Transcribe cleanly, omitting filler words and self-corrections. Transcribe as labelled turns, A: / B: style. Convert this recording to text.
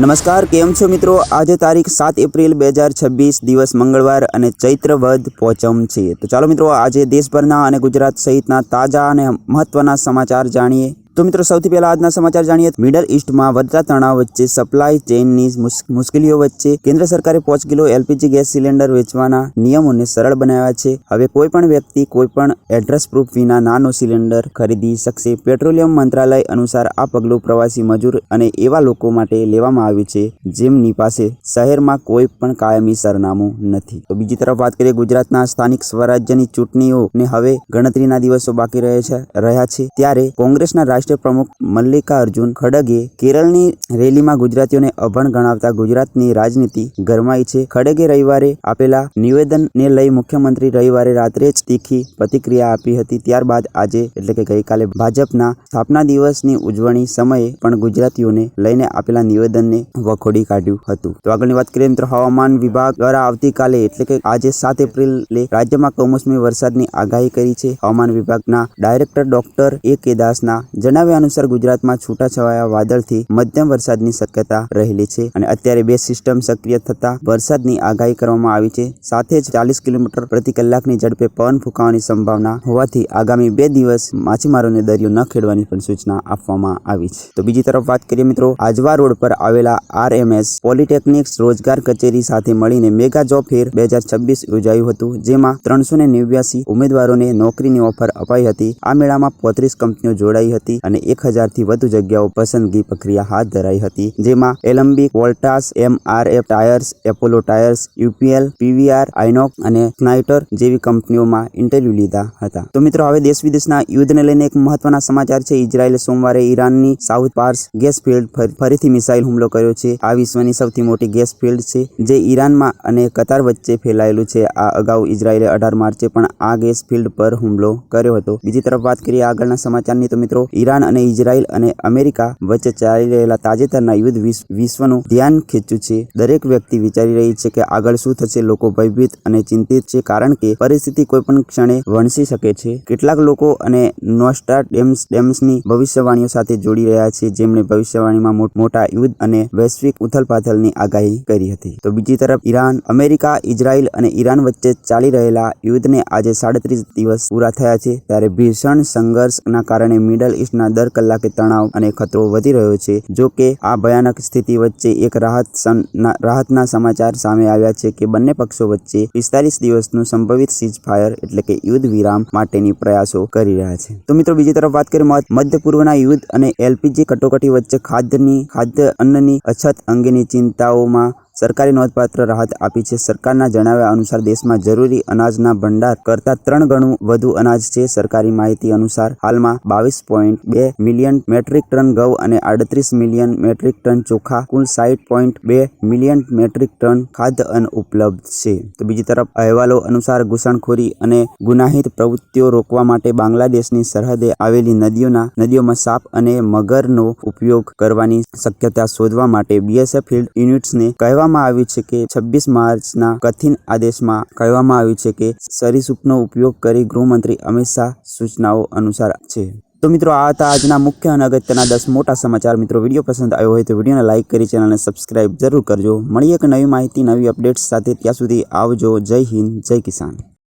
A: નમસ્કાર, કેમ છો મિત્રો? આજે તારીખ 7 એપ્રિલ 2026 દિવસ મંગળવાર અને ચૈત્ર વદ પોચમ છે। તો ચાલો મિત્રો, આજે દેશભરના અને ગુજરાત સહિતના તાજા અને મહત્વના સમાચાર જાણીએ। તો મિત્રો, સૌથી પહેલા આજના સમાચાર જાણીએ। મિડલ ઈસ્ટમાં વધતા તણાવ વચ્ચે સપ્લાય ચેઇનની મુશ્કેલીઓ વચ્ચે કેન્દ્ર સરકારે 5 કિલો એલપીજી ગેસ સિલિન્ડર વેચવાના નિયમોને સરળ બનાવ્યા છે। હવે કોઈપણ વ્યક્તિ કોઈપણ એડ્રેસ પ્રૂફ વિના નાનો સિલિન્ડર ખરીદી શકશે। પેટ્રોલિયમ મંત્રાલય અનુસાર આ પગલું પ્રવાસી મજૂર અને એવા લોકો માટે લેવામાં આવ્યું છે જેમની પાસે શહેરમાં કોઈ પણ કાયમી સરનામું નથી। તો બીજી તરફ વાત કરીએ ગુજરાતના સ્થાનિક સ્વરાજ્યની ચૂંટણીઓને હવે ગણતરીના દિવસો બાકી રહ્યા છે ત્યારે કોંગ્રેસના રાષ્ટ્રીય પ્રમુખ મલ્લિકાર્જુન ખડગે કેરળની રેલીમાં ગુજરાતીઓને અભણ ગણાવતા ગુજરાતની રાજનીતિ ગરમાઈ છે। ખડગે રવિવારે આપેલા નિવેદનને લઈ મુખ્યમંત્રી રવિવારે રાત્રે જ તીખી પ્રતિક્રિયા આપી હતી। ત્યારબાદ આજે એટલે કે ગઈકાલે ભાજપના સ્થાપના દિવસની ઉજવણી સમયે પણ ગુજરાતીઓને લઈને આપેલા નિવેદનને વખોડી કાઢ્યું હતું। તો આગળની વાત કરીએ મિત્રો, હવામાન વિભાગ દ્વારા આવતીકાલે એટલે કે આજે 7 એપ્રિલે રાજ્યમાં કમોસમી વરસાદની આગાહી કરી છે। હવામાન વિભાગના ડાયરેક્ટર ડોક્ટર A.K. દાસના જણાવ્યા અનુસાર ગુજરાતમાં છૂટાછવાયા વાદળથી મધ્યમ વરસાદની શક્યતા રહેલી છે અને અત્યારે 2 સિસ્ટમ સક્રિય થતા વરસાદની આગાહી કરવામાં આવી છે। સાથે જ 40 કિલોમીટર પ્રતિ કલાકની ઝડપે પવન ફૂંકાવાની સંભાવના હોવાથી આગામી 2 દિવસ માછીમારોને દરિયો ન ખેડવાની પણ સૂચના આપવામાં આવી છે। તો બીજી તરફ વાત કરીએ મિત્રો, આજવા રોડ પર આવેલા RMS પોલિટેકનિક્સ રોજગાર કચેરી સાથે મળીને મેગા જોબ ફેર 2026 યોજાયું હતું, જેમાં 389 ઉમેદવારોને નોકરીની ઓફર અપાઈ હતી। આ મેળામાં 35 કંપનીઓ જોડાઈ હતી અને 1000 થી વધુ જગ્યાઓ પસંદગી પ્રક્રિયા હાથ ધરાઈ હતી, જેમાં Alembic, Voltas, MRF tyres, Apollo tyres, UPL, PVR, આઇનોક અને સ્નાઇટર જેવી કંપનીઓમાં ઇન્ટરવ્યુ લીધા હતા। તો મિત્રો, હવે દેશ વિદેશના યુદ્ધને લઈને એક મહત્વના સમાચાર છે। ઇઝરાયેલે સોમવારે ઈરાનની સાઉથ પાર્સ ગેસ ફિલ્ડ ફરીથી મિસાઇલ હુમલો કર્યો છે। આ વિશ્વની સૌથી મોટી ગેસ ફિલ્ડ છે જે ઈરાનમાં અને કતાર વચ્ચે ફેલાયેલું છે। આ અગાઉ ઇઝરાયેલે 18 માર્ચે પણ આ ગેસ ફિલ્ડ પર હુમલો કર્યો હતો। બીજી તરફ વાત કરીએ આગળના સમાચારની, તો મિત્રો, ઈરાન અને ઇઝરાયલ અને અમેરિકા વચ્ચે ચાલી રહેલા તાજેતરના યુદ્ધ વિશ્વનું ધ્યાન ખેંચ્યું છે। દરેક વ્યક્તિ વિચારી રહી છે કે આગળ શું થશે। લોકો ભયભીત અને ચિંતિત છે કારણ કે પરિસ્થિતિ કોઈપણ ક્ષણે વણસી શકે છે। કેટલાક લોકો અને નોસ્ટ્રાડેમ્સની ભવિષ્યવાણીઓ સાથે જોડી રહ્યા છે, જેમણે ભવિષ્યવાણીમાં મોટા યુદ્ધ અને વૈશ્વિક ઉથલપાથલની આગાહી કરી હતી। તો બીજી તરફ ઈરાન, અમેરિકા, ઇઝરાયલ અને ઈરાન વચ્ચે ચાલી રહેલા યુદ્ધને આજે 37 દિવસ પૂરા થયા છે ત્યારે ભીષણ સંઘર્ષના કારણે મિડલ ઈસ્ટના દર કલાકે તણાવ અને ખતરો વધી રહ્યો છે। જો કે આ ભયાનક સ્થિતિ વચ્ચે એક રાહતના સમાચાર સામે આવ્યા છે કે બંને પક્ષો વચ્ચે 45 દિવસનું સંભવિત સીઝ ફાયર એટલે કે યુદ્ધ વિરામ માટેની પ્રયાસો કરી રહ્યા છે। તો મિત્રો, બીજી તરફ વાત કરીએ મધ્ય પૂર્વના યુદ્ધ અને LPG કટોકટી વચ્ચે ખાદ્ય અન્નની અછત અંગેની ચિંતાઓમાં સરકારે નોંધપાત્ર રાહત આપી છે। સરકારના જણાવ્યા અનુસાર દેશમાં જરૂરી અનાજના ભંડાર કરતાં 3 ગણું વધુ અનાજ છે। સરકારી માહિતી અનુસાર હાલમાં 22.2 મિલિયન મેટ્રિક ટન ઘઉં અને 38 મિલિયન મેટ્રિક ટન ચોખા, કુલ 60.2 મિલિયન મેટ્રિક ટન ખાદ્ય અન્ન ઉપલબ્ધ છે। તો બીજી તરફ અહેવાલો અનુસાર ઘૂસણખોરી અને ગુનાહિત પ્રવૃત્તિઓ રોકવા માટે બાંગ્લાદેશની સરહદે આવેલી નદીઓમાં સાપ અને મગરનો ઉપયોગ કરવાની શક્યતા શોધવા માટે BSF ફિલ્ડ યુનિટ્સને કહેવામાં આવ્યું છે કે 26 માર્ચના કથિત આદેશમાં કહેવામાં આવ્યું છે કે સરીસૃપનો ઉપયોગ કરી ગૃહમંત્રી અમિત શાહ સૂચનાઓ અનુસાર છે। તો મિત્રો, આ હતા આજના મુખ્ય અને અગત્યના 10 મોટા સમાચાર। મિત્રો, વિડીયો પસંદ આવ્યો હોય તો વિડીયોને લાઇક કરી ચેનલને સબસ્ક્રાઇબ જરૂર કરજો। મળીએ એક નવી માહિતી, નવી અપડેટ્સ સાથે। ત્યાં સુધી આવજો। જય હિન્દ, જય કિસાન।